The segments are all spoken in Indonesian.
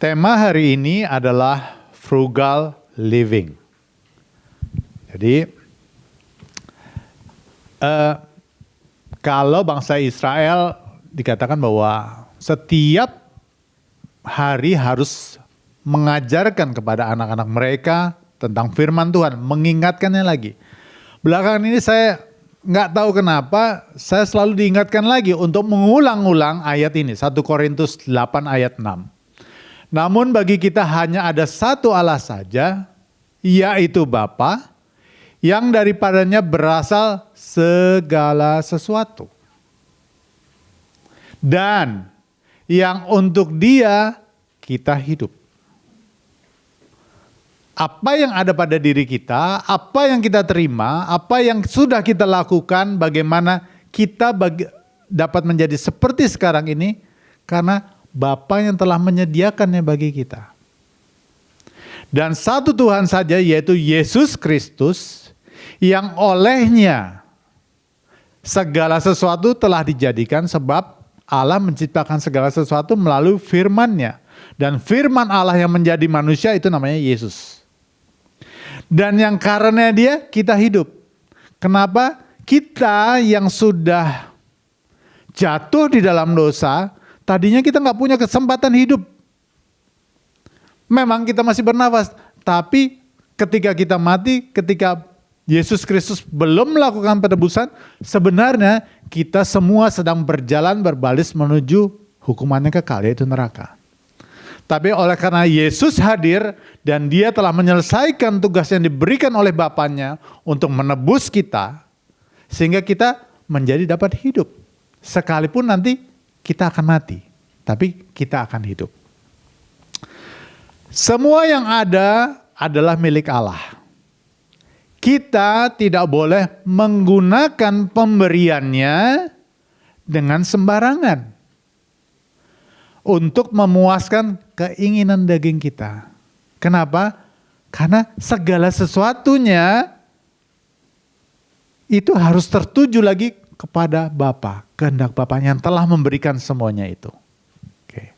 Tema hari ini adalah frugal living. Jadi, kalau bangsa Israel dikatakan bahwa setiap hari harus mengajarkan kepada anak-anak mereka tentang firman Tuhan, mengingatkannya lagi. Belakangan ini saya nggak tahu kenapa, saya selalu diingatkan lagi untuk mengulang-ulang ayat ini, 1 Korintus 8 ayat 6. Namun bagi kita hanya ada satu Allah saja, yaitu Bapa, yang daripadanya berasal segala sesuatu. Dan yang untuk Dia kita hidup. Apa yang ada pada diri kita, apa yang kita terima, apa yang sudah kita lakukan, bagaimana kita dapat menjadi seperti sekarang ini, karena Bapa yang telah menyediakannya bagi kita. Dan satu Tuhan saja, yaitu Yesus Kristus, yang olehnya segala sesuatu telah dijadikan, sebab Allah menciptakan segala sesuatu melalui firman-Nya. Dan firman Allah yang menjadi manusia itu namanya Yesus. Dan yang karena Dia kita hidup. Kenapa? Kita yang sudah jatuh di dalam dosa, tadinya kita nggak punya kesempatan hidup. Memang kita masih bernafas, tapi ketika kita mati, ketika Yesus Kristus belum melakukan penebusan, sebenarnya kita semua sedang berjalan berbalis menuju hukumannya kekal, yaitu neraka. Tapi oleh karena Yesus hadir dan Dia telah menyelesaikan tugas yang diberikan oleh Bapaknya untuk menebus kita, sehingga kita menjadi dapat hidup. Sekalipun nanti kita akan mati, tapi kita akan hidup. Semua yang ada adalah milik Allah. Kita tidak boleh menggunakan pemberiannya dengan sembarangan untuk memuaskan keinginan daging kita. Kenapa? Karena segala sesuatunya itu harus tertuju lagi kepada Bapa, kehendak Bapa yang telah memberikan semuanya itu. Oke.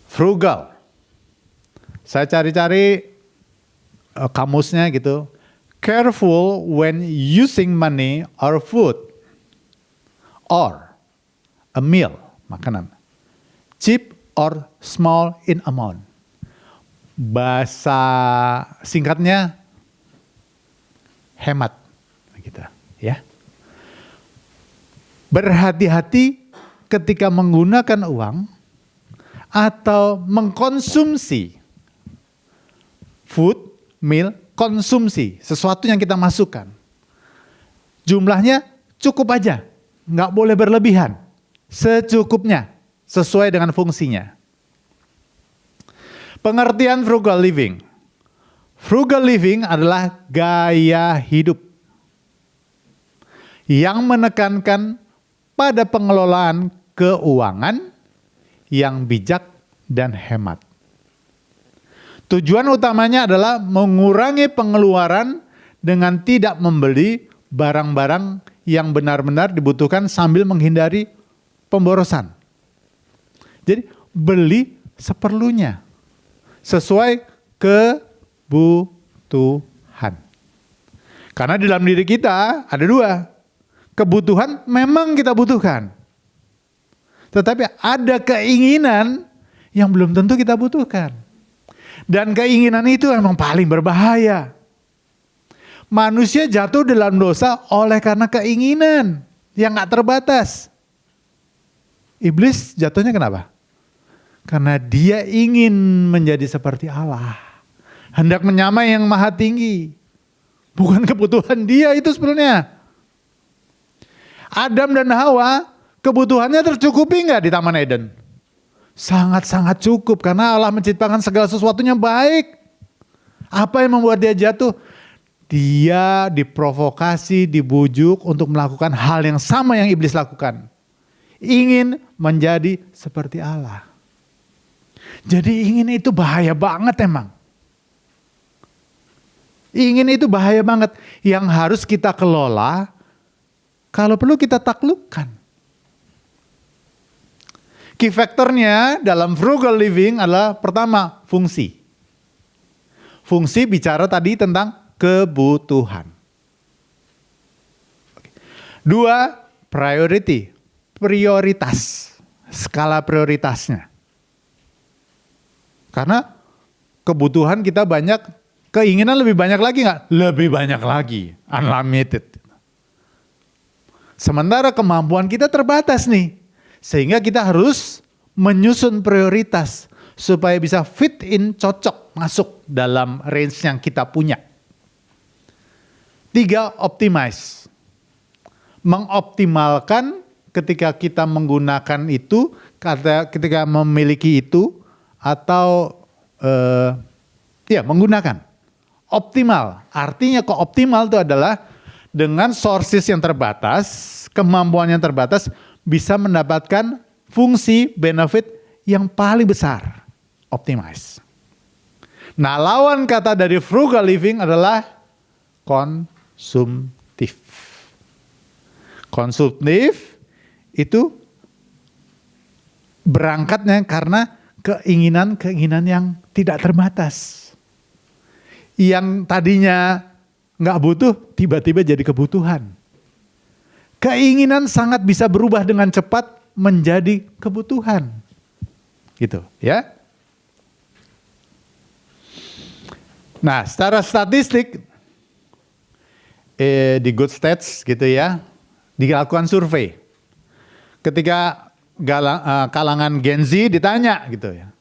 Frugal. Saya cari-cari kamusnya gitu. Careful when using money or food or a meal, makanan. Cheap or small in amount. Bahasa singkatnya hemat kita, ya. Berhati-hati ketika menggunakan uang atau mengkonsumsi food, meal, konsumsi, sesuatu yang kita masukkan. Jumlahnya cukup aja, nggak boleh berlebihan, secukupnya, sesuai dengan fungsinya. Pengertian frugal living. Frugal living adalah gaya hidup yang menekankan pada pengelolaan keuangan yang bijak dan hemat. Tujuan utamanya adalah mengurangi pengeluaran dengan tidak membeli barang-barang yang benar-benar dibutuhkan sambil menghindari pemborosan. Jadi beli seperlunya, sesuai kebutuhan. Karena di dalam diri kita ada dua. Kebutuhan memang kita butuhkan. Tetapi ada keinginan yang belum tentu kita butuhkan. Dan keinginan itu memang paling berbahaya. Manusia jatuh dalam dosa oleh karena keinginan yang gak terbatas. Iblis jatuhnya kenapa? Karena dia ingin menjadi seperti Allah. Hendak menyamai yang maha tinggi. Bukan kebutuhan dia itu sebenarnya. Adam dan Hawa kebutuhannya tercukupi nggak di Taman Eden? Sangat-sangat cukup karena Allah menciptakan segala sesuatunya baik. Apa yang membuat dia jatuh? Dia diprovokasi, dibujuk untuk melakukan hal yang sama yang iblis lakukan. Ingin menjadi seperti Allah. Jadi ingin itu bahaya banget emang. Ingin itu bahaya banget. Yang harus kita kelola, kalau perlu kita taklukkan. Key factornya dalam frugal living adalah pertama, fungsi. Fungsi bicara tadi tentang kebutuhan. Dua, priority, prioritas, skala prioritasnya. Karena kebutuhan kita banyak, keinginan lebih banyak lagi nggak? Lebih banyak lagi, unlimited. Sementara kemampuan kita terbatas nih, sehingga kita harus menyusun prioritas supaya bisa fit in, cocok, masuk dalam range yang kita punya. Tiga, optimize. Mengoptimalkan ketika kita menggunakan itu, ketika memiliki itu, atau menggunakan. Optimal, artinya kok optimal itu adalah dengan sources yang terbatas, kemampuan yang terbatas, bisa mendapatkan fungsi, benefit yang paling besar. Optimize. Nah, lawan kata dari frugal living adalah konsumtif. Konsumtif itu berangkatnya karena keinginan-keinginan yang tidak terbatas. Yang tadinya nggak butuh, tiba-tiba jadi kebutuhan. Keinginan sangat bisa berubah dengan cepat menjadi kebutuhan. Gitu ya. Nah, secara statistik di Good Stats gitu ya, dilakukan survei. Ketika kalangan Gen Z ditanya gitu ya.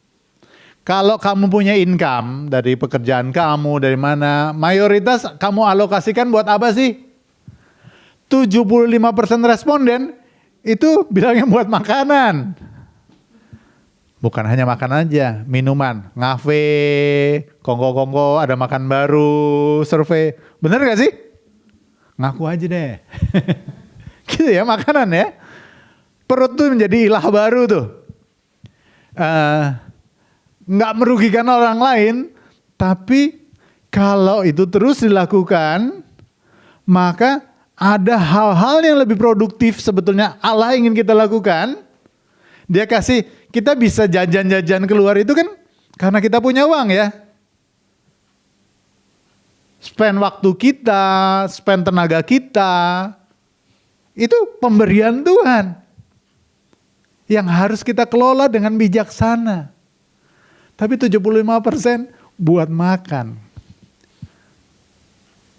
Kalau kamu punya income dari pekerjaan kamu, dari mana, mayoritas kamu alokasikan buat apa sih? 75% responden itu bilangnya buat makanan. Bukan hanya makan aja, minuman, ngafe, kongko-kongko, ada makan baru, survei. Bener gak sih? Ngaku aja deh. Gitu ya, makanan ya. Perut tuh menjadi ilah baru tuh. Nggak merugikan orang lain, tapi kalau itu terus dilakukan, maka ada hal-hal yang lebih produktif sebetulnya Allah ingin kita lakukan. Dia kasih, kita bisa jajan-jajan keluar itu kan karena kita punya uang ya. Spend waktu kita, spend tenaga kita, itu pemberian Tuhan yang harus kita kelola dengan bijaksana. Tapi 75% buat makan.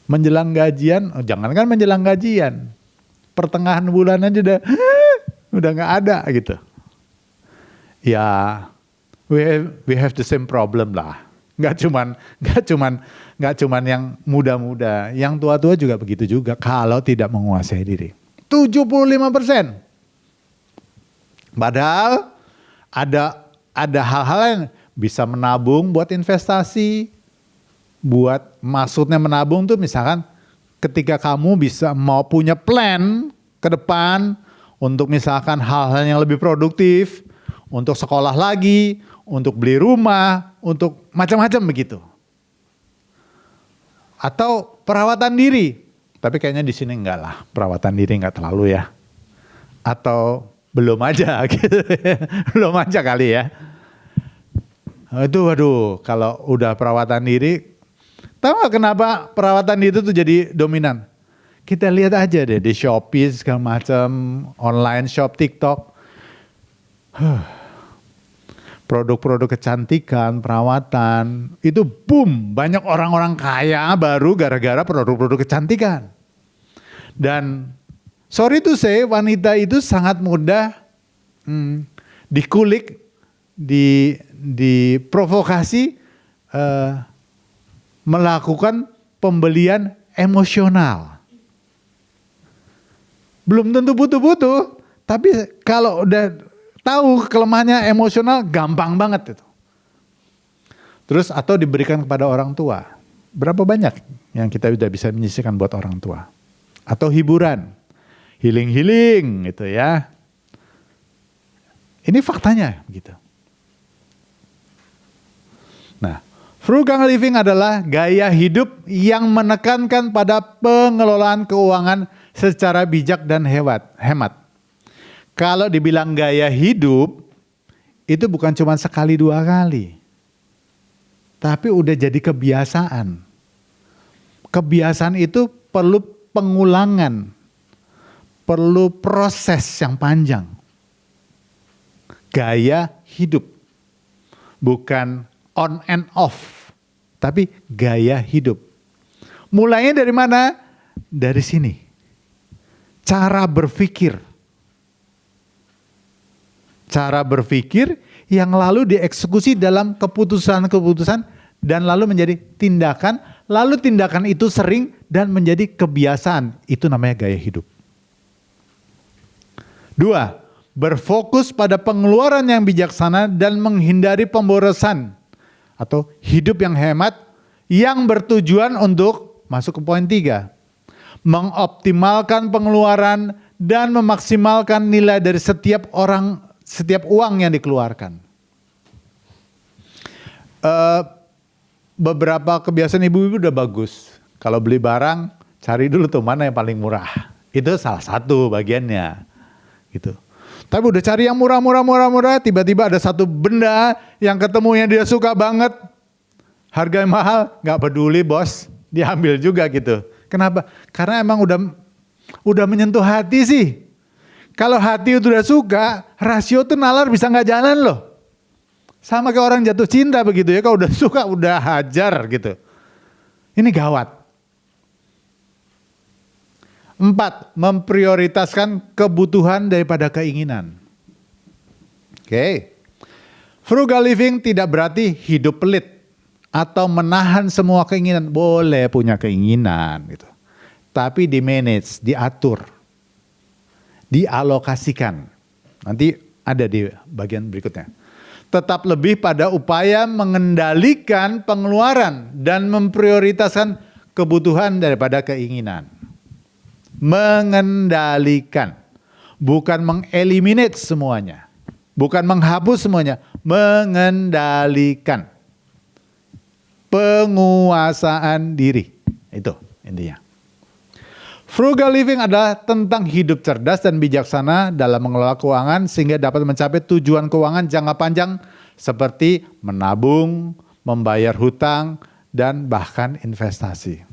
Menjelang gajian, jangankan menjelang gajian, pertengahan bulan aja udah nggak ada gitu. Ya, we have the same problem lah. Nggak cuman yang muda-muda, yang tua-tua juga begitu juga kalau tidak menguasai diri. 75%. Padahal ada hal-hal yang bisa menabung buat investasi, maksudnya menabung tuh misalkan ketika kamu bisa mau punya plan ke depan untuk misalkan hal-hal yang lebih produktif, untuk sekolah lagi, untuk beli rumah, untuk macam-macam begitu. Atau perawatan diri, tapi kayaknya di sini enggak lah, perawatan diri enggak terlalu ya. Atau belum aja gitu, belum aja kali ya. Itu waduh, kalau udah perawatan diri, tahu gak kenapa perawatan diri itu tuh jadi dominan? Kita lihat aja deh di Shopee segala macam, online shop, TikTok. Produk-produk kecantikan, perawatan, itu boom, banyak orang-orang kaya baru gara-gara produk-produk kecantikan. Dan sorry to say, wanita itu sangat mudah dikulik, diprovokasi, melakukan pembelian emosional. Belum tentu butuh-butuh, tapi kalau udah tahu kelemahannya emosional, gampang banget itu. Terus atau diberikan kepada orang tua. Berapa banyak yang kita udah bisa menyisihkan buat orang tua? Atau hiburan, healing gitu ya. Ini faktanya gitu. Nah, frugal living adalah gaya hidup yang menekankan pada pengelolaan keuangan secara bijak dan hemat. Kalau dibilang gaya hidup, itu bukan cuma sekali dua kali. Tapi udah jadi kebiasaan. Kebiasaan itu perlu pengulangan. Perlu proses yang panjang. Gaya hidup. Bukan on and off. Tapi gaya hidup. Mulainya dari mana? Dari sini. Cara berpikir. Cara berpikir yang lalu dieksekusi dalam keputusan-keputusan dan lalu menjadi tindakan. Lalu tindakan itu sering dan menjadi kebiasaan. Itu namanya gaya hidup. 2. Berfokus pada pengeluaran yang bijaksana dan menghindari pemborosan. Atau hidup yang hemat yang bertujuan untuk, masuk ke poin 3. Mengoptimalkan pengeluaran dan memaksimalkan nilai dari setiap uang yang dikeluarkan. Beberapa kebiasaan ibu-ibu udah bagus. Kalau beli barang, cari dulu tuh mana yang paling murah. Itu salah satu bagiannya. Gitu. Tapi udah cari yang murah, tiba-tiba ada satu benda yang ketemu yang dia suka banget. Harganya mahal, gak peduli bos, dia ambil juga gitu. Kenapa? Karena emang udah menyentuh hati sih. Kalau hati itu udah suka, rasio tuh nalar bisa gak jalan loh. Sama kayak orang jatuh cinta begitu ya, kalau udah suka udah hajar gitu. Ini gawat. 4. Memprioritaskan kebutuhan daripada keinginan. Oke. Frugal living tidak berarti hidup pelit atau menahan semua keinginan. Boleh punya keinginan gitu. Tapi di-manage, diatur, dialokasikan. Nanti ada di bagian berikutnya. Tetap lebih pada upaya mengendalikan pengeluaran dan memprioritaskan kebutuhan daripada keinginan. Mengendalikan, bukan mengeliminate semuanya, bukan menghapus semuanya, mengendalikan. Penguasaan diri, itu intinya. Frugal living adalah tentang hidup cerdas dan bijaksana dalam mengelola keuangan sehingga dapat mencapai tujuan keuangan jangka panjang seperti menabung, membayar hutang, dan bahkan investasi.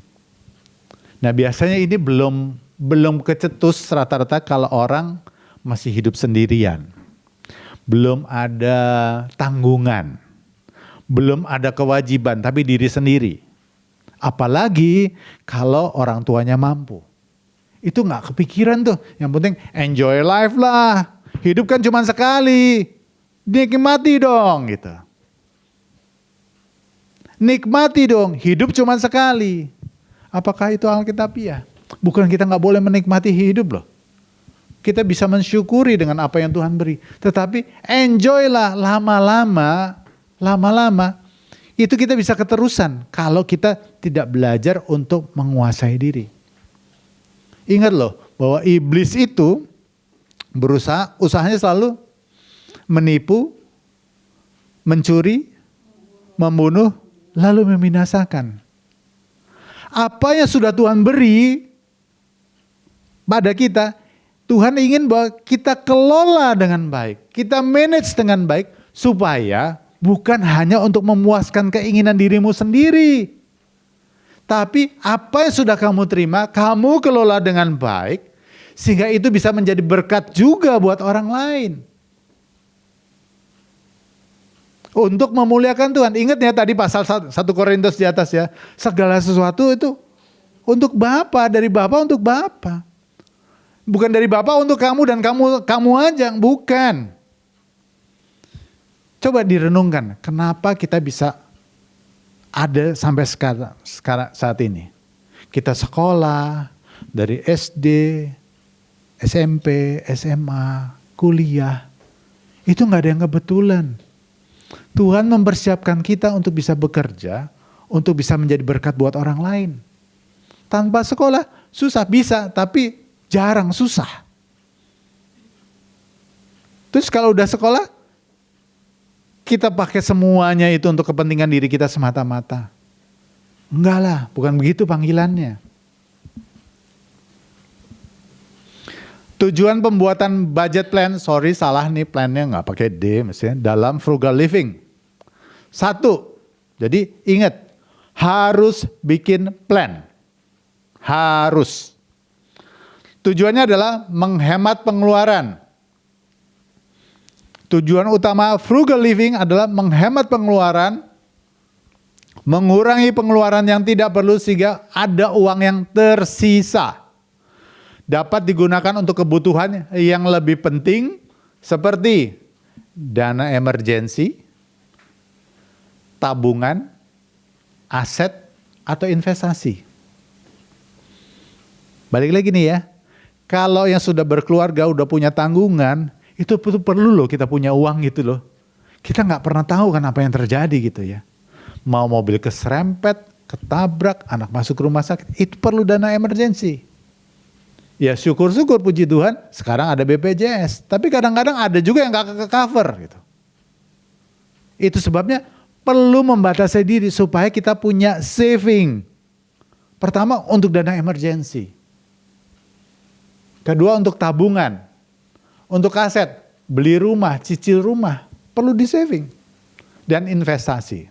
Nah biasanya ini belum kecetus rata-rata kalau orang masih hidup sendirian. Belum ada tanggungan. Belum ada kewajiban tapi diri sendiri. Apalagi kalau orang tuanya mampu. Itu gak kepikiran tuh. Yang penting enjoy life lah. Hidup kan cuma sekali. Nikmati dong gitu. Nikmati dong. Hidup cuma sekali. Apakah itu Alkitabiah? Bukan kita gak boleh menikmati hidup loh. Kita bisa mensyukuri dengan apa yang Tuhan beri. Tetapi enjoy lah lama-lama. Itu kita bisa keterusan. Kalau kita tidak belajar untuk menguasai diri. Ingat loh bahwa iblis itu usahanya selalu menipu, mencuri, membunuh, lalu membinasakan. Apa yang sudah Tuhan beri pada kita, Tuhan ingin bahwa kita kelola dengan baik, kita manage dengan baik, supaya bukan hanya untuk memuaskan keinginan dirimu sendiri. Tapi apa yang sudah kamu terima, kamu kelola dengan baik, sehingga itu bisa menjadi berkat juga buat orang lain. Untuk memuliakan Tuhan. Ingat ya tadi pasal 1 Korintus di atas ya. Segala sesuatu itu untuk Bapa, dari Bapa untuk Bapa. Bukan dari Bapa untuk kamu dan kamu aja, bukan. Coba direnungkan, kenapa kita bisa ada sampai sekarang saat ini. Kita sekolah dari SD, SMP, SMA, kuliah. Itu gak ada yang kebetulan. Tuhan mempersiapkan kita untuk bisa bekerja, untuk bisa menjadi berkat buat orang lain. Tanpa sekolah susah, bisa tapi jarang, susah. Terus kalau udah sekolah, kita pakai semuanya itu untuk kepentingan diri kita semata-mata. Enggak lah, bukan begitu panggilannya. Tujuan pembuatan budget plan, sorry salah nih plannya nggak pakai D mestinya, dalam frugal living. 1, jadi ingat, harus bikin plan. Harus. Tujuannya adalah menghemat pengeluaran. Tujuan utama frugal living adalah menghemat pengeluaran, mengurangi pengeluaran yang tidak perlu sehingga ada uang yang tersisa. Dapat digunakan untuk kebutuhan yang lebih penting seperti dana emergensi, tabungan, aset, atau investasi. Balik lagi nih ya, kalau yang sudah berkeluarga, udah punya tanggungan, itu perlu loh kita punya uang gitu loh. Kita nggak pernah tahu kan apa yang terjadi gitu ya. Mau mobil keserempet, ketabrak, anak masuk rumah sakit, itu perlu dana emergensi. Ya syukur-syukur puji Tuhan sekarang ada BPJS. Tapi kadang-kadang ada juga yang gak ke-cover gitu. Itu sebabnya perlu membatasi diri supaya kita punya saving. Pertama untuk dana emergensi. Kedua untuk tabungan. Untuk aset, beli rumah, cicil rumah. Perlu di saving. Dan investasi.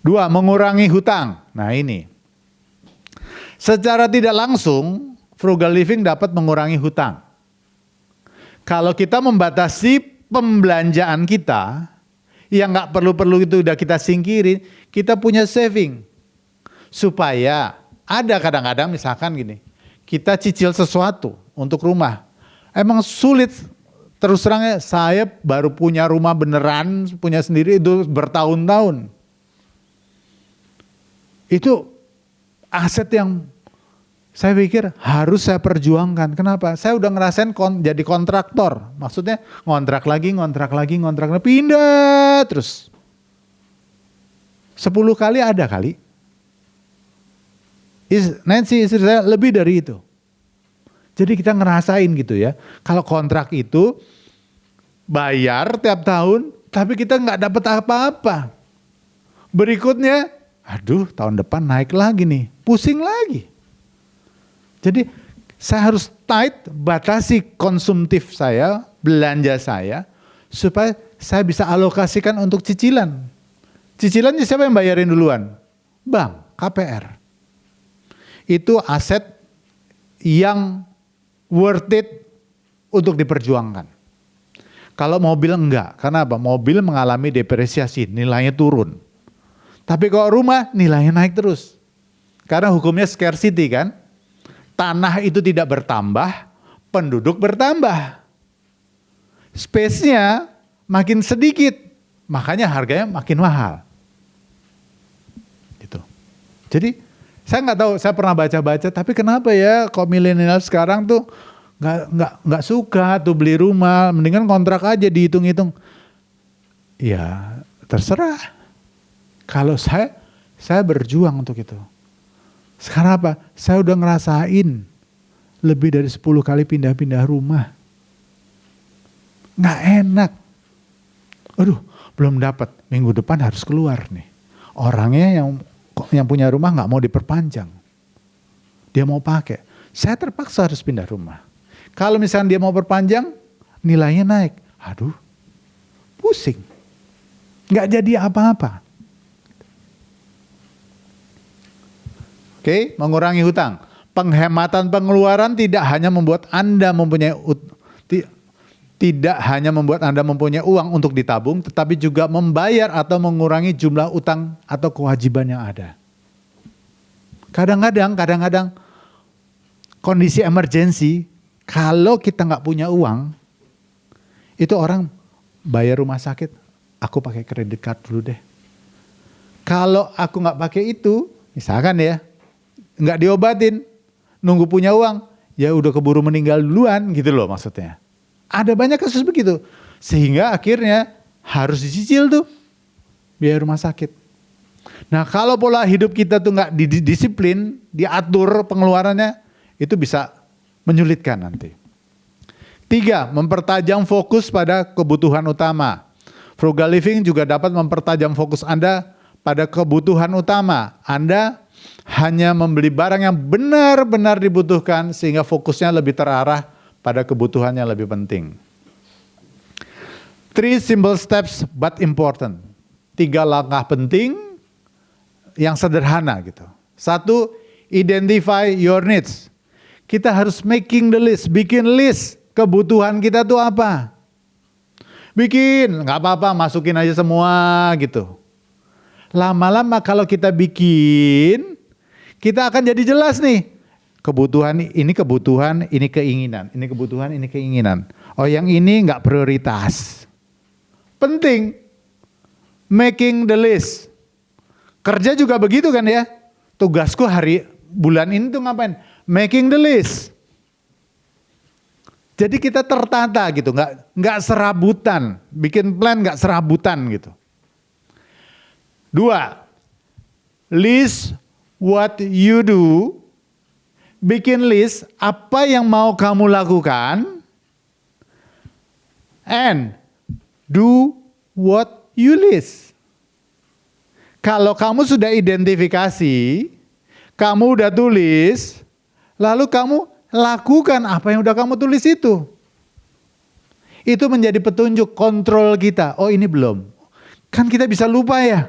2, mengurangi hutang. Nah ini. Secara tidak langsung frugal living dapat mengurangi hutang. Kalau kita membatasi pembelanjaan kita, yang nggak perlu-perlu itu udah kita singkirin, kita punya saving. Supaya ada kadang-kadang misalkan gini, kita cicil sesuatu untuk rumah. Emang sulit, terus terangnya saya baru punya rumah beneran, punya sendiri itu bertahun-tahun. Itu aset yang saya pikir harus saya perjuangkan. Kenapa? Saya udah ngerasain jadi kontraktor. Maksudnya ngontrak lagi, pindah terus. 10 kali ada kali. Nancy istri saya lebih dari itu. Jadi kita ngerasain gitu ya. Kalau kontrak itu bayar tiap tahun, tapi kita nggak dapat apa-apa. Berikutnya, aduh tahun depan naik lagi nih, pusing lagi. Jadi saya harus tight, batasi konsumtif saya, belanja saya, supaya saya bisa alokasikan untuk cicilan. Cicilannya siapa yang bayarin duluan? Bank, KPR. Itu aset yang worth it untuk diperjuangkan. Kalau mobil enggak, karena apa? Mobil mengalami depresiasi, nilainya turun. Tapi kalau rumah nilainya naik terus. Karena hukumnya scarcity kan? Tanah itu tidak bertambah, penduduk bertambah. Space-nya makin sedikit, makanya harganya makin mahal. Gitu. Jadi saya nggak tahu, saya pernah baca-baca, tapi kenapa ya kok milenial sekarang tuh nggak suka tuh beli rumah, mendingan kontrak aja dihitung-hitung. Ya terserah. Kalau saya berjuang untuk itu. Sekarang apa? Saya udah ngerasain lebih dari 10 kali pindah-pindah rumah. Nggak enak. Aduh, belum dapat. Minggu depan harus keluar nih. Orangnya yang punya rumah nggak mau diperpanjang. Dia mau pakai. Saya terpaksa harus pindah rumah. Kalau misalnya dia mau perpanjang, nilainya naik. Aduh, pusing. Nggak jadi apa-apa. Oke, mengurangi hutang. Penghematan pengeluaran tidak hanya membuat Anda mempunyai uang untuk ditabung, tetapi juga membayar atau mengurangi jumlah utang atau kewajiban yang ada. Kadang-kadang kondisi emergensi, kalau kita nggak punya uang, itu orang bayar rumah sakit, aku pakai kredit card dulu deh. Kalau aku nggak pakai itu, misalkan ya, nggak diobatin, nunggu punya uang, ya udah keburu meninggal duluan gitu loh maksudnya. Ada banyak kasus begitu. Sehingga akhirnya harus dicicil tuh biaya rumah sakit. Nah kalau pola hidup kita tuh nggak didisiplin, diatur pengeluarannya, itu bisa menyulitkan nanti. 3, mempertajam fokus pada kebutuhan utama. Frugal living juga dapat mempertajam fokus Anda pada kebutuhan utama. Anda hanya membeli barang yang benar-benar dibutuhkan sehingga fokusnya lebih terarah pada kebutuhan yang lebih penting. 3 simple steps but important. 3 langkah penting yang sederhana gitu. 1, identify your needs. Kita harus making the list, bikin list kebutuhan kita tuh apa. Bikin, nggak apa-apa, masukin aja semua gitu. Lama-lama kalau kita bikin, kita akan jadi jelas nih. Kebutuhan, ini keinginan. Ini kebutuhan, ini keinginan. Oh yang ini nggak prioritas. Penting. Making the list. Kerja juga begitu kan ya. Tugasku bulan ini tuh ngapain? Making the list. Jadi kita tertata gitu, nggak serabutan, bikin plan nggak serabutan gitu. 2, list what you do, bikin list apa yang mau kamu lakukan, and do what you list. Kalau kamu sudah identifikasi, kamu udah tulis, lalu kamu lakukan apa yang udah kamu tulis itu. Itu menjadi petunjuk kontrol kita. Oh ini belum. Kan kita bisa lupa ya.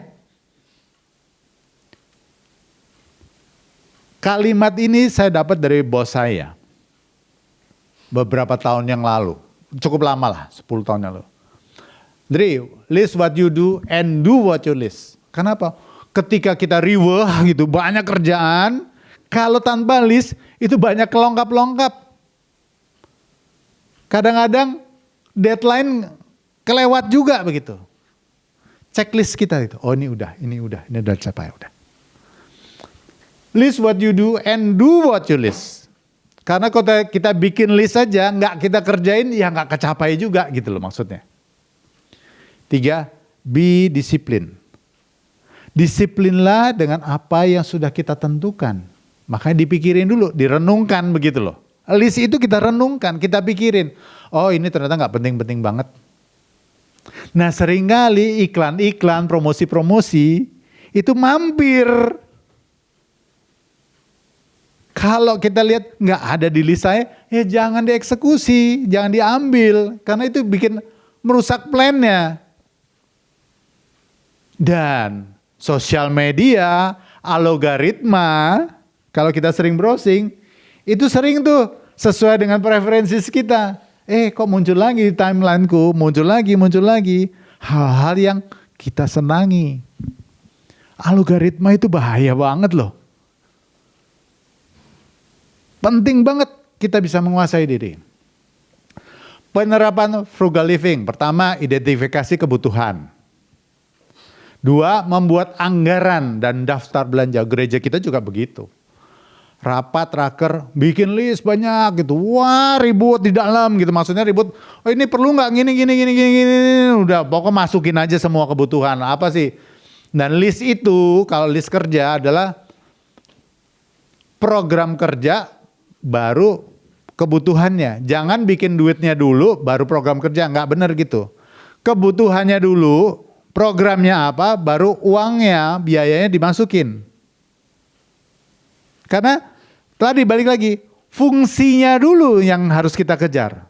Kalimat ini saya dapat dari bos saya. Beberapa tahun yang lalu. Cukup lama lah, 10 tahun yang lalu. Dri, list what you do and do what you list. Kenapa? Ketika kita riweh gitu, banyak kerjaan. Kalau tanpa list, itu banyak kelongkap-longkap. Kadang-kadang deadline kelewat juga begitu. Checklist kita itu. Oh ini udah capai, udah. List what you do and do what you list. Karena kalau kita bikin list saja, nggak kita kerjain, ya nggak kecapai juga gitu loh maksudnya. 3, be discipline. Disiplinlah dengan apa yang sudah kita tentukan. Makanya dipikirin dulu, direnungkan begitu loh. List itu kita renungkan, kita pikirin. Oh ini ternyata nggak penting-penting banget. Nah seringkali iklan-iklan, promosi-promosi itu mampir. Kalau kita lihat nggak ada di list saya, ya jangan dieksekusi, jangan diambil. Karena itu bikin merusak plannya. Dan sosial media, algoritma, kalau kita sering browsing, itu sering tuh sesuai dengan preferensi kita. Kok muncul lagi di timelineku, muncul lagi. Hal-hal yang kita senangi. Algoritma itu bahaya banget loh. Penting banget kita bisa menguasai diri. Penerapan frugal living. Pertama, identifikasi kebutuhan. 2, membuat anggaran dan daftar belanja. Gereja kita juga begitu. Rapat, raker, bikin list banyak gitu. Wah ribut di dalam gitu. Maksudnya ribut, oh ini perlu gak gini. Udah pokoknya masukin aja semua kebutuhan. Apa sih? Dan list itu, kalau list kerja adalah program kerja baru kebutuhannya. Jangan bikin duitnya dulu baru program kerja. Nggak benar gitu. Kebutuhannya dulu, programnya apa, baru uangnya, biayanya dimasukin. Karena tadi balik lagi, fungsinya dulu yang harus kita kejar.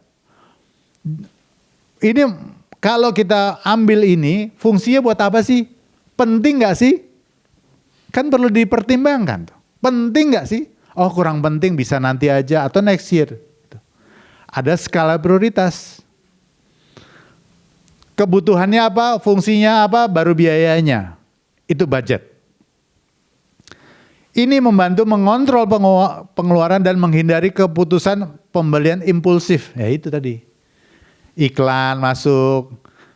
Ini kalau kita ambil ini, fungsinya buat apa sih? Penting gak sih? Kan perlu dipertimbangkan. Penting gak sih? Oh kurang penting, bisa nanti aja atau next year. Ada skala prioritas. Kebutuhannya apa, fungsinya apa, baru biayanya. Itu budget. Ini membantu mengontrol pengeluaran dan menghindari keputusan pembelian impulsif. Ya itu tadi. Iklan masuk,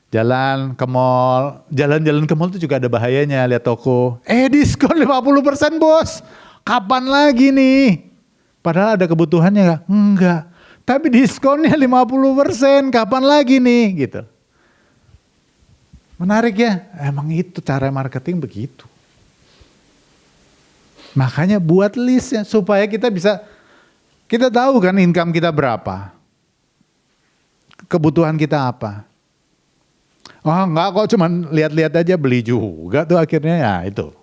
jalan ke mall. Jalan-jalan ke mall itu juga ada bahayanya, lihat toko. Diskon 50% bos. Kapan lagi nih? Padahal ada kebutuhannya nggak? Enggak. Tapi diskonnya 50%, kapan lagi nih? Gitu. Menarik ya? Emang itu cara marketing begitu. Makanya buat list ya, supaya kita tahu kan income kita berapa. Kebutuhan kita apa. Oh enggak kok, cuman lihat-lihat aja, beli juga tuh akhirnya ya itu.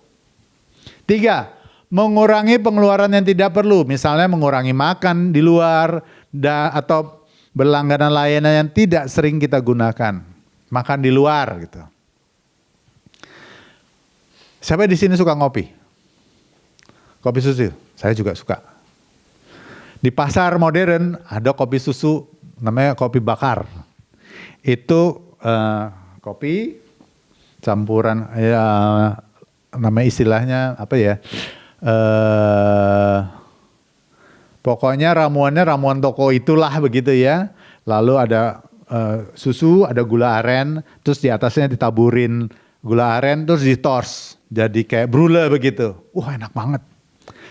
3, mengurangi pengeluaran yang tidak perlu. Misalnya mengurangi makan di luar atau berlangganan layanan yang tidak sering kita gunakan. Makan di luar gitu. Siapa di sini suka ngopi? Kopi susu? Saya juga suka. Di pasar modern ada kopi susu namanya kopi bakar. Itu kopi campuran ya, namanya istilahnya apa ya? Pokoknya ramuan toko itulah begitu ya. Lalu ada susu, ada gula aren, terus di atasnya ditaburin gula aren, terus ditors. Jadi kayak brule begitu. Wah enak banget.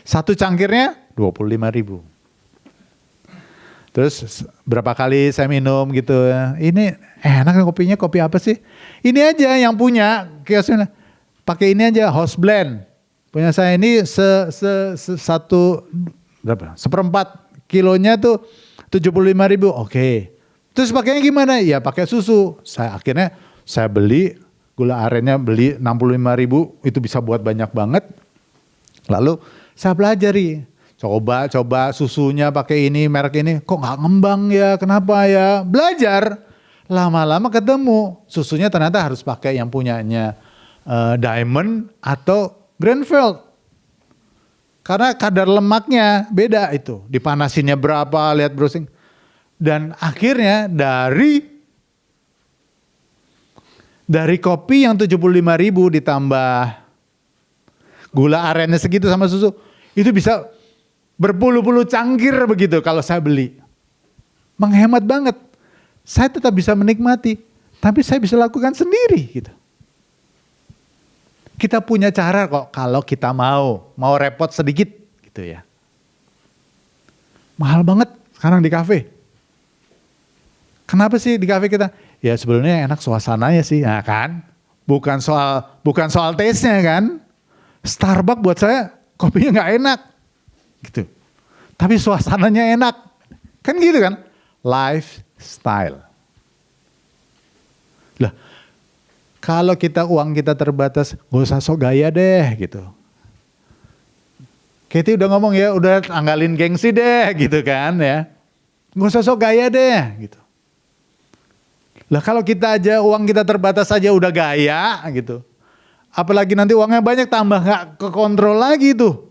Satu cangkirnya 25.000. Terus berapa kali saya minum gitu. Ini enak kopinya, kopi apa sih? Ini aja yang punya kiosnya. Pakai ini aja, house blend. Punya saya ini seperempat kilonya tuh 75.000. Oke. Terus pakainya gimana? Ya pakai susu. Akhirnya saya beli gula arennya, beli 65.000, itu bisa buat banyak banget. Lalu saya pelajari, coba susunya pakai ini, merek ini, kok nggak ngembang ya? Kenapa ya? Belajar, lama-lama ketemu susunya ternyata harus pakai yang punyanya Diamond atau Grenfell. Karena kadar lemaknya beda itu, dipanasinnya berapa, lihat browsing. Dan akhirnya dari kopi yang 75.000 ditambah gula arennya segitu sama susu, itu bisa berpuluh-puluh cangkir begitu kalau saya beli. Menghemat banget. Saya tetap bisa menikmati, tapi saya bisa lakukan sendiri gitu. Kita punya cara kok kalau kita mau repot sedikit gitu ya. Mahal banget sekarang di kafe. Kenapa sih di kafe kita? Ya sebenarnya enak suasananya sih, nah kan? Bukan soal taste-nya kan? Starbucks buat saya kopinya nggak enak, gitu. Tapi suasananya enak, kan gitu kan? Lifestyle. Lah, kalau uang kita terbatas, gak usah sok gaya deh, gitu. Katie udah ngomong ya, udah tanggalin gengsi deh, gitu kan ya? Gak usah sok gaya deh, gitu. Lah kalau uang kita terbatas saja udah gaya gitu. Apalagi nanti uangnya banyak tambah gak kekontrol lagi tuh.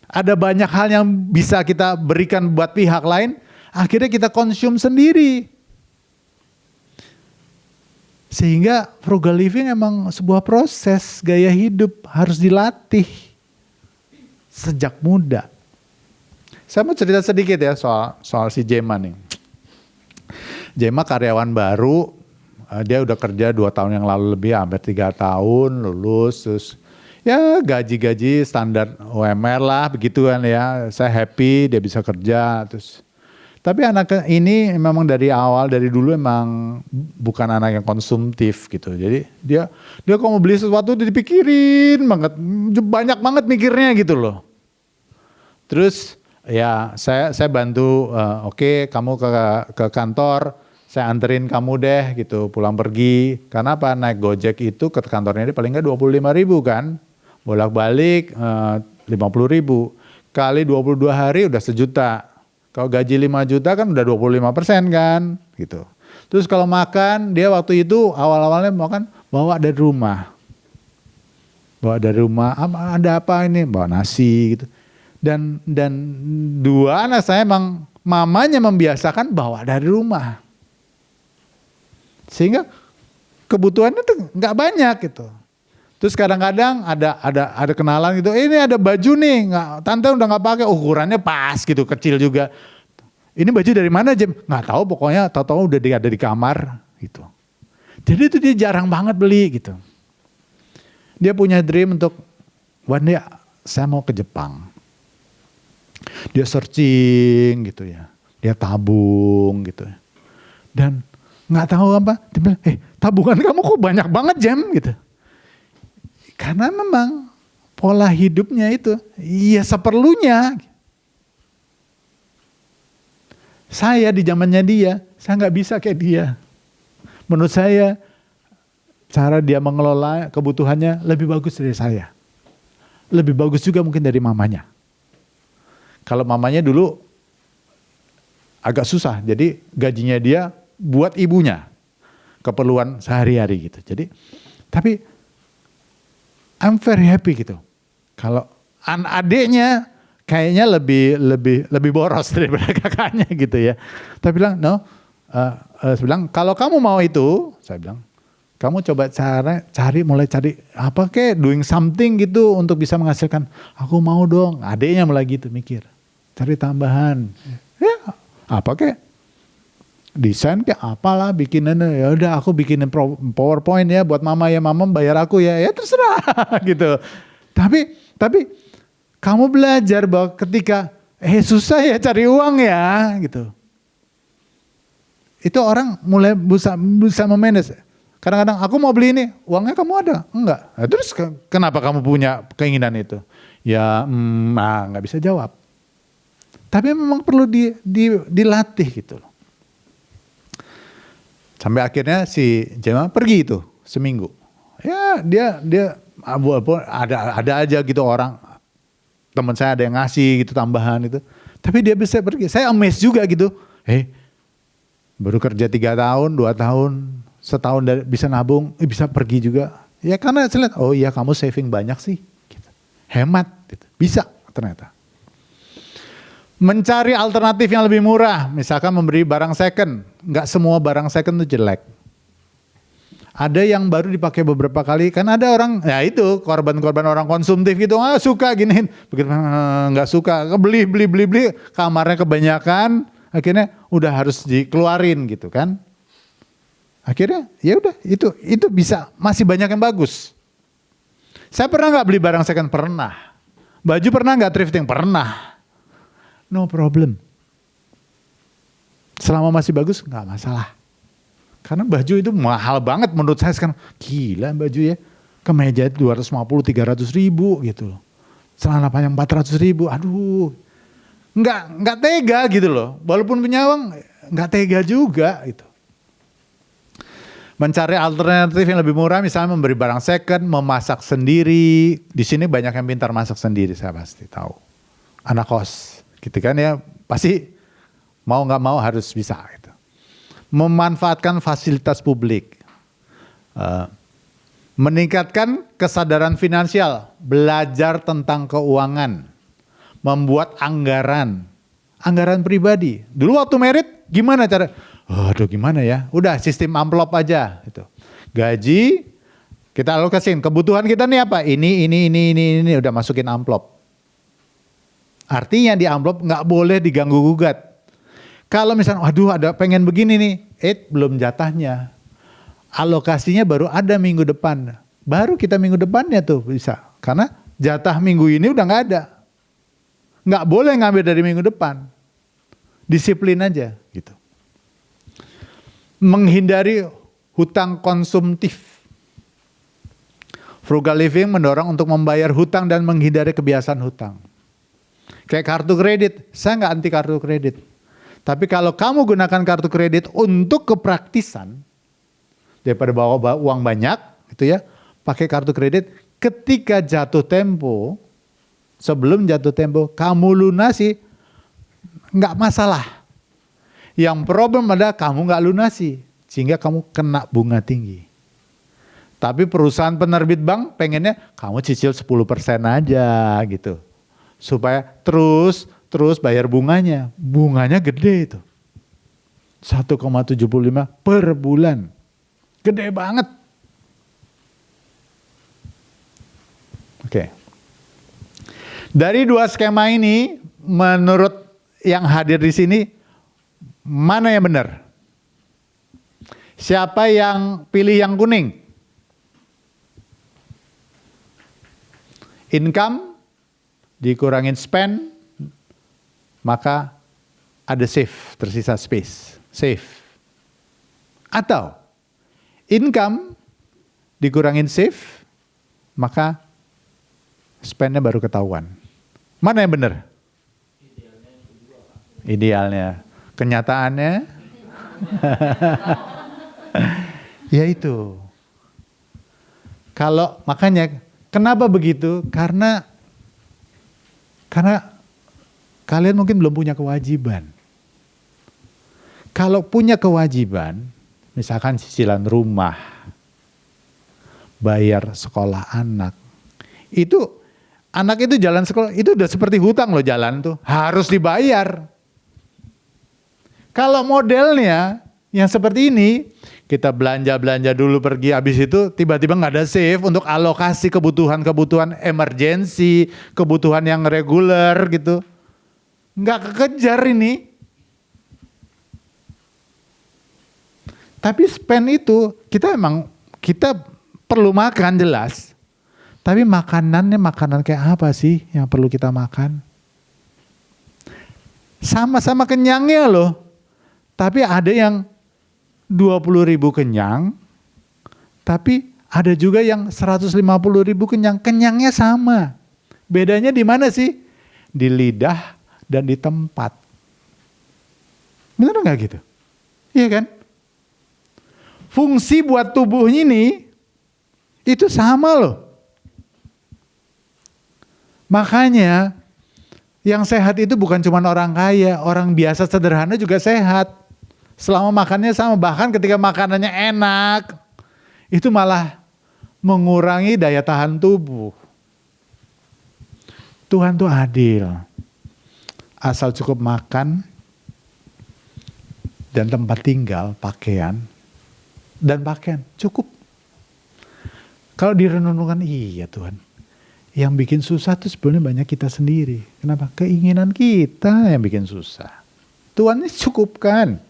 Ada banyak hal yang bisa kita berikan buat pihak lain, akhirnya kita konsum sendiri. Sehingga frugal living emang sebuah proses gaya hidup, harus dilatih sejak muda. Saya mau cerita sedikit ya soal si Jema nih. Jema karyawan baru, dia udah kerja 2 tahun yang lalu lebih, hampir 3 tahun, lulus, terus ya gaji standar UMR lah begitu kan ya. Saya happy dia bisa kerja, terus tapi anak ini memang dari dulu emang bukan anak yang konsumtif gitu. Jadi dia kalau mau beli sesuatu dipikirin banget, banyak banget mikirnya gitu loh. Terus ya saya bantu, oke, kamu ke kantor, saya anterin kamu deh gitu pulang pergi. Karena apa? Naik Gojek itu ke kantornya ini paling nggak 25.000 kan. Bolak-balik 50.000. Kali 22 hari udah 1 juta. Kalau gaji 5 juta kan udah 25% kan gitu. Terus kalau makan, dia waktu itu awal-awalnya makan bawa dari rumah. Ada apa ini? Bawa nasi gitu. Dan 2 anak saya emang mamanya membiasakan bawa dari rumah. Sehingga kebutuhannya tuh nggak banyak gitu. Terus kadang-kadang ada kenalan gitu, ini ada baju nih, tante udah nggak pakai, ukurannya pas gitu, kecil juga. Ini baju dari mana Jem? Nggak tahu, pokoknya tahu-tahu udah ada di kamar gitu. Jadi itu dia jarang banget beli gitu. Dia punya dream untuk one day saya mau ke Jepang. Dia searching gitu ya, dia tabung gitu ya. Dan nggak tahu apa, dia bilang, tabungan kamu kok banyak banget Jem gitu. Karena memang pola hidupnya itu, ya seperlunya. Saya di zamannya dia, saya nggak bisa kayak dia. Menurut saya, cara dia mengelola kebutuhannya lebih bagus dari saya. Lebih bagus juga mungkin dari mamanya. Kalau mamanya dulu agak susah. Jadi gajinya dia buat ibunya, keperluan sehari-hari gitu. Jadi, tapi I'm very happy gitu. Kalau adiknya kayaknya lebih boros daripada kakaknya gitu ya. Tapi bilang no, saya bilang kalau kamu mau itu, saya bilang kamu coba mulai cari apa kayak doing something gitu untuk bisa menghasilkan. Aku mau dong. Adiknya mulai gitu mikir, cari tambahan. Ya apa kayak desain kayak apalah bikinan, ya udah aku bikinin PowerPoint ya buat mama ya, mama bayar aku ya terserah gitu. Tapi kamu belajar bahwa ketika susah ya cari uang ya gitu. Itu orang mulai bisa memanage. Kadang-kadang aku mau beli ini, uangnya kamu ada? Enggak. Nah, terus kenapa kamu punya keinginan itu? Ya nggak bisa jawab. Tapi memang perlu dilatih gitu loh. Sampai akhirnya si Jema pergi itu seminggu. Ya dia ada aja gitu orang, teman saya ada yang ngasih gitu tambahan itu. Tapi dia bisa pergi. Saya amazed juga gitu. Baru kerja 3 tahun, 2 tahun, setahun bisa nabung, bisa pergi juga. Ya karena saya lihat, oh iya kamu saving banyak sih. Gitu. Hemat, gitu. Bisa ternyata. Mencari alternatif yang lebih murah, misalkan memberi barang second. Nggak semua barang second itu jelek. Ada yang baru dipakai beberapa kali, kan ada orang, ya itu korban-korban orang konsumtif gitu, suka giniin, begitu nggak suka, beli, kamarnya kebanyakan, akhirnya udah harus dikeluarin gitu kan. Akhirnya ya udah itu bisa, masih banyak yang bagus. Saya pernah nggak beli barang second? Pernah. Baju pernah nggak thrifting? Pernah. No problem. Selama masih bagus nggak masalah. Karena baju itu mahal banget menurut saya sekarang. Gila baju ya. Kemeja 250-300 ribu gitu loh. Celana panjang 400 ribu. Aduh. Nggak tega gitu loh. Walaupun punya uang nggak tega juga gitu. Mencari alternatif yang lebih murah, misalnya memberi barang second, memasak sendiri. Di sini banyak yang pintar masak sendiri, saya pasti tahu. Anak kos, gitu kan ya, pasti mau nggak mau harus bisa. Gitu. Memanfaatkan fasilitas publik, meningkatkan kesadaran finansial, belajar tentang keuangan, membuat anggaran pribadi. Dulu waktu merit, gimana cara? Aduh gimana ya, udah sistem amplop aja gitu. Gaji kita alokasiin, kebutuhan kita nih apa? Ini udah masukin amplop. Artinya di amplop nggak boleh diganggu gugat. Kalau misalnya waduh ada pengen begini nih, belum jatahnya. Alokasinya baru ada minggu depan. Baru kita minggu depannya tuh bisa. Karena jatah minggu ini udah nggak ada. Nggak boleh ngambil dari minggu depan. Disiplin aja gitu. Menghindari hutang konsumtif. Frugal living mendorong untuk membayar hutang dan menghindari kebiasaan hutang. Kayak kartu kredit, saya nggak anti kartu kredit. Tapi kalau kamu gunakan kartu kredit untuk kepraktisan, daripada bawa uang banyak, gitu ya, pakai kartu kredit. Ketika jatuh tempo, sebelum jatuh tempo, kamu lunasi, nggak masalah. Yang problem adalah kamu nggak lunasi, sehingga kamu kena bunga tinggi. Tapi perusahaan penerbit bank pengennya kamu cicil 10% aja gitu. Supaya terus bayar bunganya. Bunganya gede itu. 1,75 per bulan. Gede banget. Oke. Dari 2 skema ini, menurut yang hadir di sini, mana yang benar? Siapa yang pilih yang kuning? Income dikurangin spend, maka ada save, tersisa space, save. Atau income dikurangin save, maka spendnya baru ketahuan. Mana yang benar? Idealnya. Kenyataannya ya itu. Kalau makanya kenapa begitu? Karena kalian mungkin belum punya kewajiban. Kalau punya kewajiban, misalkan cicilan rumah, bayar sekolah anak, anak itu jalan sekolah, itu udah seperti hutang loh jalan tuh, harus dibayar. Kalau modelnya yang seperti ini, kita belanja dulu pergi, habis itu tiba-tiba nggak ada save untuk alokasi kebutuhan emergensi, kebutuhan yang reguler gitu. Nggak kekejar ini. Tapi spend itu, kita perlu makan jelas. Tapi makanan kayak apa sih yang perlu kita makan? Sama-sama kenyangnya loh. Tapi ada yang 20.000 kenyang, tapi ada juga yang 150.000 kenyang. Kenyangnya sama. Bedanya di mana sih? Di lidah dan di tempat. Benar nggak gitu? Iya kan? Fungsi buat tubuh ini itu sama loh. Makanya yang sehat itu bukan cuma orang kaya, orang biasa sederhana juga sehat. Selama makannya sama, bahkan ketika makanannya enak, itu malah mengurangi daya tahan tubuh. Tuhan tuh adil. Asal cukup makan dan tempat tinggal, pakaian cukup. Kalau direnungkan, iya Tuhan. Yang bikin susah tuh sebenarnya banyak kita sendiri. Kenapa? Keinginan kita yang bikin susah. Tuhan ini cukupkan.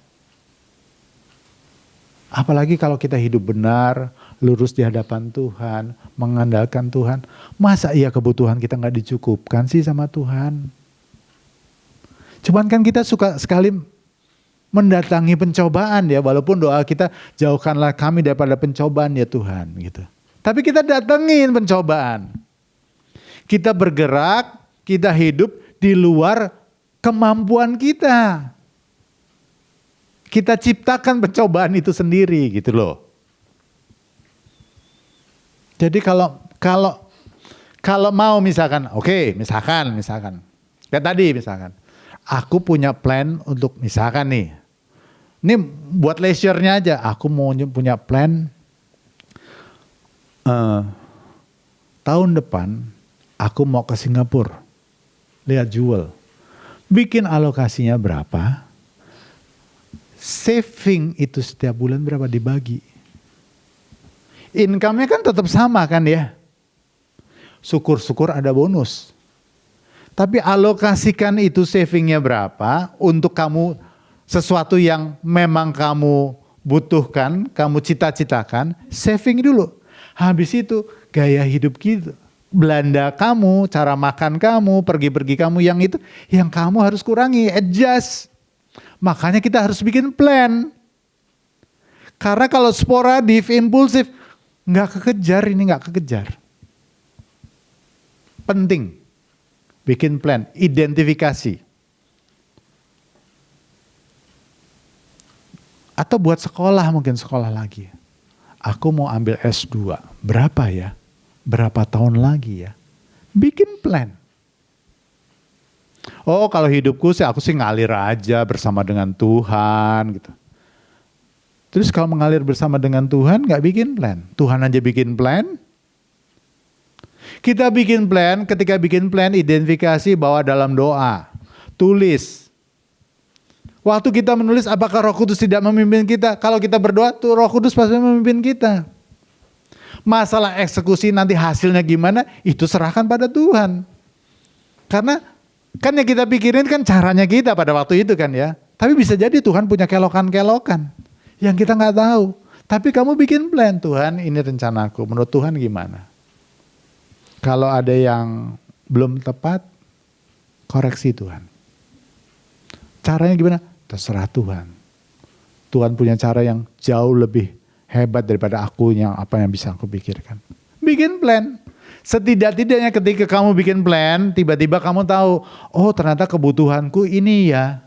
Apalagi kalau kita hidup benar, lurus di hadapan Tuhan, mengandalkan Tuhan. Masa iya kebutuhan kita gak dicukupkan sih sama Tuhan? Cuman kan kita suka sekali mendatangi pencobaan ya, walaupun doa kita jauhkanlah kami daripada pencobaan ya Tuhan gitu. Tapi kita datengin pencobaan. Kita bergerak, kita hidup di luar kemampuan kita. Kita ciptakan pencobaan itu sendiri gitu loh. Jadi kalau mau misalkan, misalkan. Kayak tadi misalkan. Aku punya plan untuk misalkan nih. Ini buat leisure-nya aja. Aku mau punya plan tahun depan aku mau ke Singapura. Lihat Jewel. Bikin alokasinya berapa? Saving itu setiap bulan berapa dibagi? Income-nya kan tetap sama kan ya? Syukur-syukur ada bonus. Tapi alokasikan itu savingnya berapa untuk kamu sesuatu yang memang kamu butuhkan, kamu cita-citakan, saving dulu. Habis itu gaya hidup gitu. Belanja kamu, cara makan kamu, pergi-pergi kamu yang kamu harus kurangi, adjust. Makanya kita harus bikin plan. Karena kalau sporadis, impulsif, nggak kekejar. Penting, bikin plan, identifikasi. Atau buat sekolah, mungkin sekolah lagi. Aku mau ambil S2, berapa ya? Berapa tahun lagi ya? Bikin plan. Oh kalau hidupku sih aku sih ngalir aja bersama dengan Tuhan gitu. Terus kalau mengalir bersama dengan Tuhan gak bikin plan. Tuhan aja bikin plan. Kita bikin plan, ketika bikin plan identifikasi bawa dalam doa. Tulis. Waktu kita menulis apakah Roh Kudus tidak memimpin kita? Kalau kita berdoa tuh Roh Kudus pasti memimpin kita. Masalah eksekusi nanti hasilnya gimana itu serahkan pada Tuhan. Karena kan yang kita pikirin kan caranya kita pada waktu itu kan ya. Tapi bisa jadi Tuhan punya kelokan-kelokan yang kita gak tahu. Tapi kamu bikin plan, Tuhan ini rencanaku. Menurut Tuhan gimana? Kalau ada yang belum tepat, koreksi Tuhan. Caranya gimana? Terserah Tuhan. Tuhan punya cara yang jauh lebih hebat daripada aku yang apa yang bisa aku pikirkan. Bikin plan. Setidak-tidaknya ketika kamu bikin plan, tiba-tiba kamu tahu, oh ternyata kebutuhanku ini ya.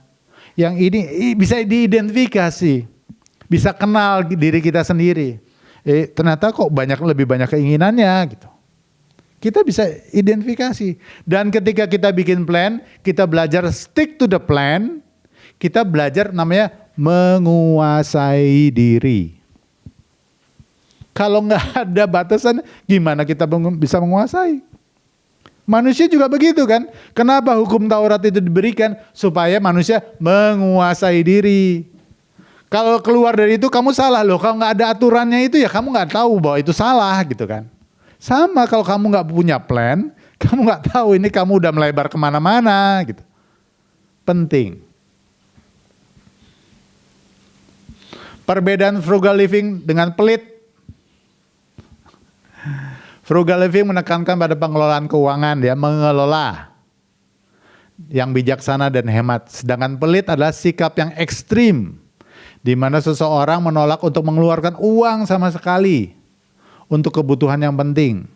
Yang ini bisa diidentifikasi. Bisa kenal diri kita sendiri. Ternyata kok lebih banyak keinginannya gitu. Kita bisa identifikasi. Dan ketika kita bikin plan, kita belajar stick to the plan. Kita belajar namanya menguasai diri. Kalau nggak ada batasan, gimana kita bisa menguasai? Manusia juga begitu kan? Kenapa hukum Taurat itu diberikan? Supaya manusia menguasai diri. Kalau keluar dari itu kamu salah loh. Kalau nggak ada aturannya itu ya kamu nggak tahu bahwa itu salah gitu kan. Sama kalau kamu nggak punya plan, kamu nggak tahu ini kamu udah melebar kemana-mana gitu. Penting. Perbedaan frugal living dengan pelit. Frugal living menekankan pada pengelolaan keuangan, ya, mengelola yang bijaksana dan hemat. Sedangkan pelit adalah sikap yang ekstrim, di mana seseorang menolak untuk mengeluarkan uang sama sekali untuk kebutuhan yang penting.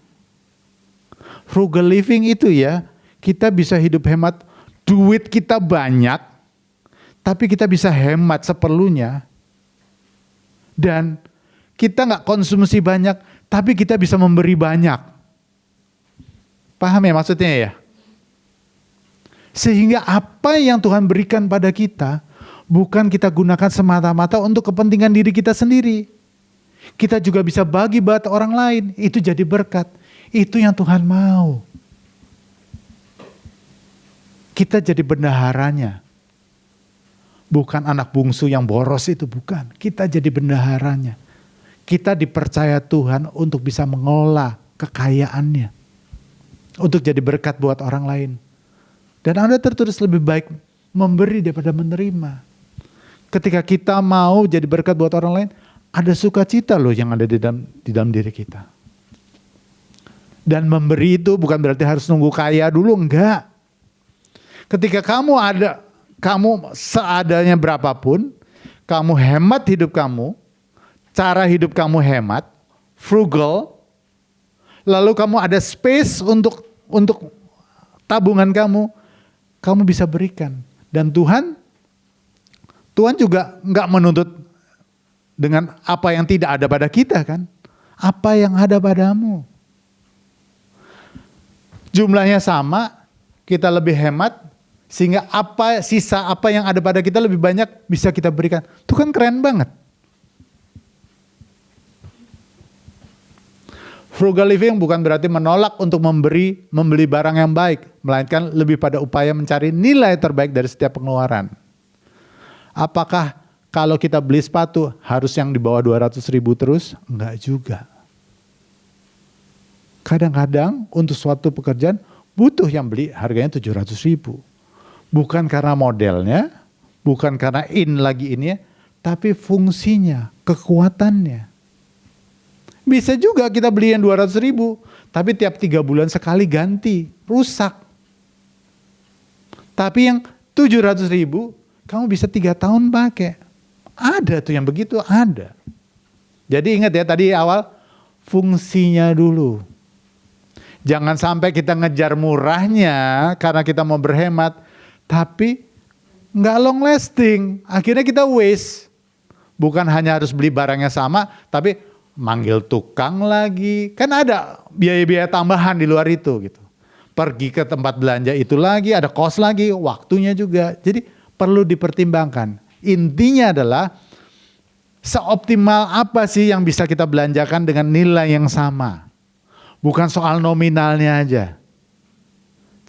Frugal living itu ya, kita bisa hidup hemat, duit kita banyak, tapi kita bisa hemat seperlunya. Dan kita nggak konsumsi banyak, tapi kita bisa memberi banyak. Paham ya maksudnya ya? Sehingga apa yang Tuhan berikan pada kita, bukan kita gunakan semata-mata untuk kepentingan diri kita sendiri. Kita juga bisa bagi buat orang lain, itu jadi berkat. Itu yang Tuhan mau. Kita jadi bendaharanya. Bukan anak bungsu yang boros itu, bukan. Kita jadi bendaharanya. Kita dipercaya Tuhan untuk bisa mengelola kekayaannya. Untuk jadi berkat buat orang lain. Dan Anda tertulis lebih baik memberi daripada menerima. Ketika kita mau jadi berkat buat orang lain, ada sukacita loh yang ada di dalam diri kita. Dan memberi itu bukan berarti harus nunggu kaya dulu, enggak. Ketika kamu seadanya berapapun, kamu hemat hidup kamu, cara hidup kamu hemat, frugal, lalu kamu ada space untuk tabungan kamu bisa berikan. Dan Tuhan juga nggak menuntut dengan apa yang tidak ada pada kita kan, apa yang ada padamu. Jumlahnya sama, kita lebih hemat, sehingga sisa apa yang ada pada kita lebih banyak bisa kita berikan. Itu kan keren banget. Frugal living bukan berarti menolak untuk membeli barang yang baik, melainkan lebih pada upaya mencari nilai terbaik dari setiap pengeluaran. Apakah kalau kita beli sepatu harus yang di bawah 200.000 terus? Enggak juga. Kadang-kadang untuk suatu pekerjaan butuh yang beli harganya 700.000. Bukan karena modelnya, bukan karena lagi ini, tapi fungsinya, kekuatannya. Bisa juga kita beli yang 200.000, tapi tiap 3 bulan sekali ganti, rusak. Tapi yang 700.000, kamu bisa 3 tahun pakai. Ada tuh yang begitu, ada. Jadi ingat ya tadi awal, fungsinya dulu. Jangan sampai kita ngejar murahnya karena kita mau berhemat, tapi nggak long lasting. Akhirnya kita waste. Bukan hanya harus beli barangnya sama, tapi manggil tukang lagi. Kan ada biaya-biaya tambahan di luar itu gitu. Pergi ke tempat belanja itu lagi, ada cost lagi, waktunya juga. Jadi perlu dipertimbangkan. Intinya adalah seoptimal apa sih yang bisa kita belanjakan dengan nilai yang sama. Bukan soal nominalnya aja.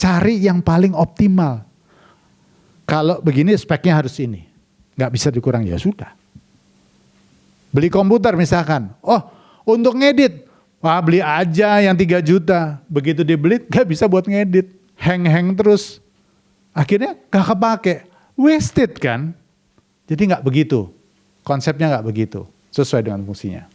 Cari yang paling optimal. Kalau begini speknya harus ini. Nggak bisa dikurang, ya sudah. Beli komputer misalkan. Oh untuk ngedit. Wah beli aja yang 3 juta. Begitu dibeli nggak bisa buat ngedit. Hang terus. Akhirnya nggak kepake. Wasted kan. Jadi nggak begitu. Konsepnya nggak begitu. Sesuai dengan fungsinya.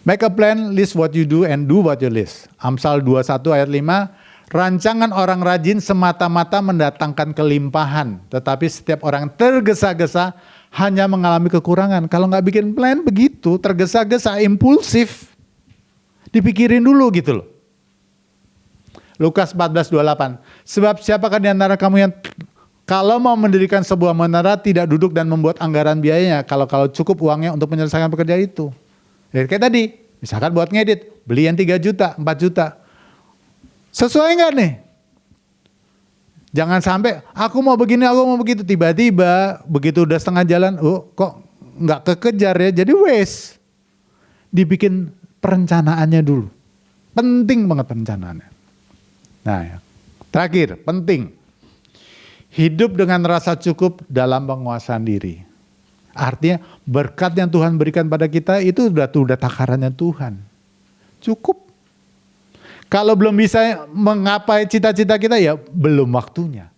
Make a plan, list what you do and do what you list. Amsal 21 ayat 5, rancangan orang rajin semata-mata mendatangkan kelimpahan. Tetapi setiap orang tergesa-gesa hanya mengalami kekurangan. Kalau nggak bikin plan begitu, tergesa-gesa, impulsif. Dipikirin dulu gitu loh. Lukas 14:28. Sebab siapakah di antara kamu yang kalau mau mendirikan sebuah menara tidak duduk dan membuat anggaran biayanya. Kalau cukup uangnya untuk menyelesaikan pekerjaan itu. Kayak tadi, misalkan buat ngedit, beli yang 3 juta, 4 juta. Sesuai nggak nih? Jangan sampai aku mau begini, aku mau begitu. Tiba-tiba begitu udah setengah jalan, kok nggak kekejar ya. Jadi waste. Dibikin perencanaannya dulu. Penting banget perencanaannya. Nah ya. Terakhir, penting. Hidup dengan rasa cukup dalam penguasaan diri. Artinya berkat yang Tuhan berikan pada kita itu udah takarannya Tuhan. Cukup. Kalau belum bisa menggapai cita-cita kita ya belum waktunya.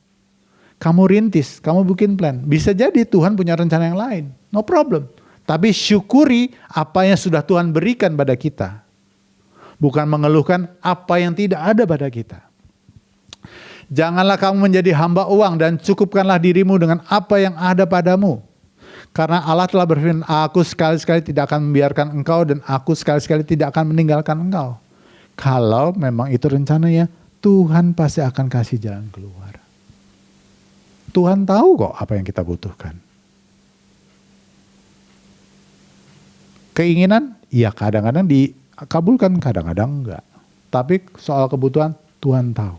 Kamu rintis, kamu bikin plan. Bisa jadi Tuhan punya rencana yang lain. No problem. Tapi syukuri apa yang sudah Tuhan berikan pada kita. Bukan mengeluhkan apa yang tidak ada pada kita. Janganlah kamu menjadi hamba uang dan cukupkanlah dirimu dengan apa yang ada padamu. Karena Allah telah berfirman, aku sekali-sekali tidak akan membiarkan engkau dan aku sekali-sekali tidak akan meninggalkan engkau. Kalau memang itu rencananya, Tuhan pasti akan kasih jalan keluar. Tuhan tahu kok apa yang kita butuhkan. Keinginan, ya kadang-kadang dikabulkan, kadang-kadang enggak. Tapi soal kebutuhan, Tuhan tahu.